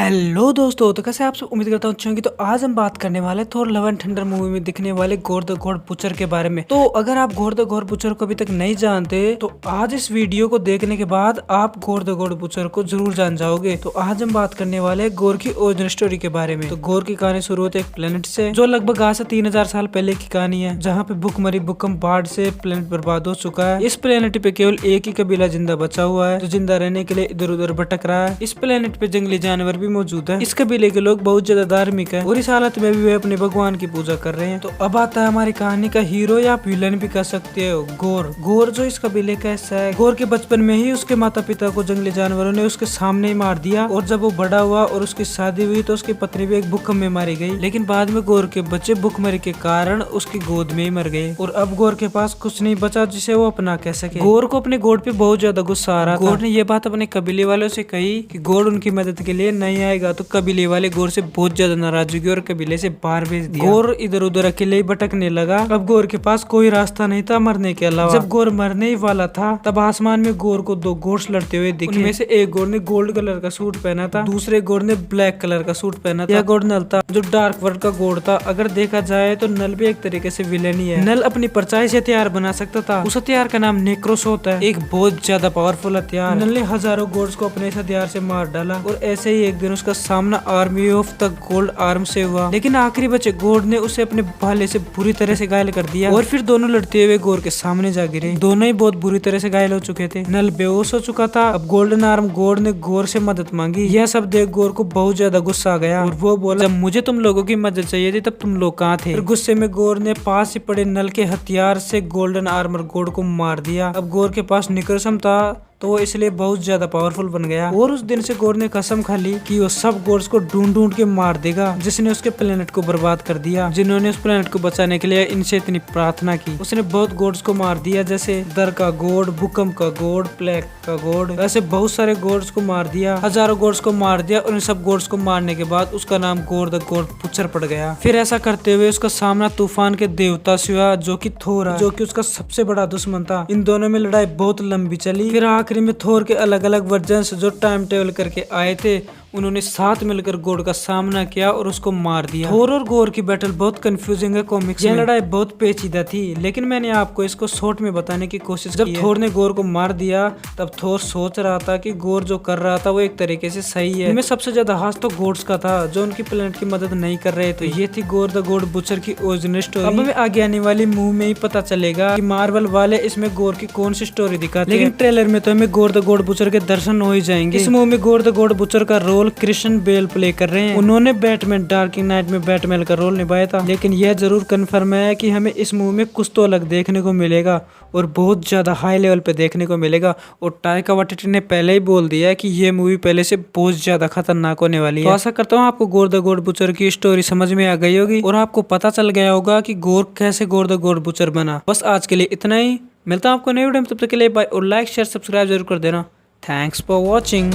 Hello दोस्तों, तो कैसे आप सब। उम्मीद करता हूँ अच्छे होंगे। तो आज हम बात करने वाले थोर लव एंड थंडर मूवी में दिखने वाले गॉड द गॉड बुचर के बारे में। तो अगर आप गॉड द गॉड बुचर को अभी तक नहीं जानते तो आज इस वीडियो को देखने के बाद आप गॉड द गॉड बुचर को जरूर जान जाओगे। तो आज हम बात करने वाले हैं गोर की ओरिजिन स्टोरी के बारे में। तो गोर की कहानी शुरू होती है एक प्लेनेट से, जो लगभग आज से 3000 साल पहले की कहानी है, जहाँ पे भूखमरी भूकंप बाढ़ से प्लेनेट बर्बाद हो चुका है। इस प्लेनेट पे केवल एक ही कबीला जिंदा बचा हुआ है, जो जिंदा रहने के लिए इधर उधर भटक रहा है। इस प्लेनेट पे जंगली जानवर भी मौजूद है। इस कबीले के लोग बहुत ज्यादा धार्मिक है और इस हालत में भी वे अपने भगवान की पूजा कर रहे हैं। तो अब आता है हमारी कहानी का हीरो, या आप विलन भी कह सकते हो, गोर। गोर जो इस कबीले का हिस्सा है। गोर के बचपन में ही उसके माता पिता को जंगली जानवरों ने उसके सामने ही मार दिया, और जब वो बड़ा हुआ और उसकी शादी हुई तो उसकी पत्नी भी एक भूकंप में मारी गई। लेकिन बाद में गोर के बच्चे भूखमरी के कारण उसकी गोद में ही मर गए, और अब गोर के पास कुछ नहीं बचा जिसे वो अपना कह सके। गोर को अपने गोड पे बहुत ज्यादा गुस्सा आ रहा था। गोर ने ये बात अपने कबीले वालों से कही कि गोड उनकी मदद के लिए नहीं आएगा, तो कबीले वाले गोर से बहुत ज्यादा नाराज हो गए और कबीले से बाहर भेज दिया। गोर इधर उधर अकेले ही भटकने लगा। अब गोर के पास कोई रास्ता नहीं था मरने के अलावा। जब गोर मरने ही वाला था तब आसमान में गोर को दो घोड़स लड़ते हुए दिखे। उनमें से एक गोर ने गोल्ड कलर का सूट पहना था, दूसरे गोर ने ब्लैक कलर का सूट पहना था। यह गोर नल था, जो डार्क वर्ल्ड का गोड था। अगर देखा जाए तो नल भी एक तरीके से विलेन ही है। नल अपनी परछाई से हथियार बना सकता था। उस हथियार का नाम नेक्रोस होता है, एक बहुत ज्यादा पावरफुल हथियार। नल ने हजारों गोड्स को अपने इस हथियार से मार डाला, और ऐसे ही एक दिन उसका सामना army of the gold arm से हुआ। लेकिन आखिरी बचे गोड ने उसे अपने भाले से बुरी तरह से घायल कर दिया, और फिर दोनों लड़ते हुए गोर के सामने जा गिरे। दोनों ही बहुत बुरी तरह से घायल हो चुके थे। नल बेहोश हो चुका था। अब गोल्डन आर्म गोड ने गोर से मदद मांगी। यह सब देख गोर को बहुत ज्यादा गुस्सा आ गया, और वो बोला, जब मुझे तुम लोगों की मदद चाहिए थी तब तुम लोग कहाँ थे। फिर गुस्से में गोर ने पास ही पड़े नल के हथियार से गोल्डन आर्मर गोड को मार दिया। अब गोर के पास निकरसम था, तो वो इसलिए बहुत ज्यादा पावरफुल बन गया, और उस दिन से गोर ने कसम खा ली कि वो सब गोड्स को ढूंढ ढूंढ के मार देगा जिसने उसके प्लेनेट को बर्बाद कर दिया, जिन्होंने उस प्लेनेट को बचाने के लिए इनसे इतनी प्रार्थना की। उसने बहुत गोड्स को मार दिया, जैसे दर का गोड, भूकंप का गोड, प्लेग का गोड, ऐसे बहुत सारे गोड्स को मार दिया। हजारों गोड्स को मार दिया, और इन सब गोड्स को मारने के बाद उसका नाम गॉड द गॉड बुचर पड़ गया। फिर ऐसा करते हुए उसका सामना तूफान के देवता से हुआ, जो कि थोर है, जो कि उसका सबसे बड़ा दुश्मन था। इन दोनों में लड़ाई बहुत लंबी चली। फिर आखिरी में थोर के अलग अलग वर्जन्स जो टाइम टेबल करके आए थे, उन्होंने साथ मिलकर गोड का सामना किया और उसको मार दिया। थोर और गोर की बैटल बहुत कंफ्यूजिंग है कॉमिक्स में। यह लड़ाई बहुत पेचीदा थी, लेकिन मैंने आपको इसको शॉर्ट में बताने की कोशिश की। जब थोर ने गोर को मार दिया तब थोर सोच रहा था कि गोर जो कर रहा था वो एक तरीके से सही है। इनमें सबसे ज्यादा हाथ तो गोड्स का था, जो उनकी प्लेनेट की मदद नहीं कर रहे। तो ये थी गॉड द गॉड बुचर की ओरिजिनल स्टोरी। अब हमें आगे आने वाली मूवी में ही पता चलेगा कि मार्वल वाले इसमें गोर की कौन सी स्टोरी दिखाते हैं। लेकिन ट्रेलर में तो हमें गॉड द गॉड बुचर के दर्शन हो ही जाएंगे। इस मूवी में गॉड द गॉड बुचर का रोल क्रिश्चियन बेल प्ले कर रहे हैं। उन्होंने बैटमैन डार्क नाइट में बैटमैन का रोल निभाया था। लेकिन यह जरूर कंफर्म है कि हमें इस मूवी में कुछ तो अलग देखने को मिलेगा, और बहुत ज्यादा हाई लेवल पे देखने को मिलेगा। और टाइका वाइटिटी ने पहले ही बोल दिया है कि यह मूवी पहले से बहुत ज्यादा खतरनाक होने वाली है। तो आशा करता हूँ आपको गॉड द गॉड बुचर की स्टोरी समझ में आ गई होगी, और आपको पता चल गया होगा कि गोर कैसे गॉड द गॉड बुचर बना। बस आज के लिए इतना ही। मिलता हूँ आपको नई वीडियो में, तब तक के लिए बाय, और लाइक शेयर सब्सक्राइब जरूर कर देना। Thanks for watching.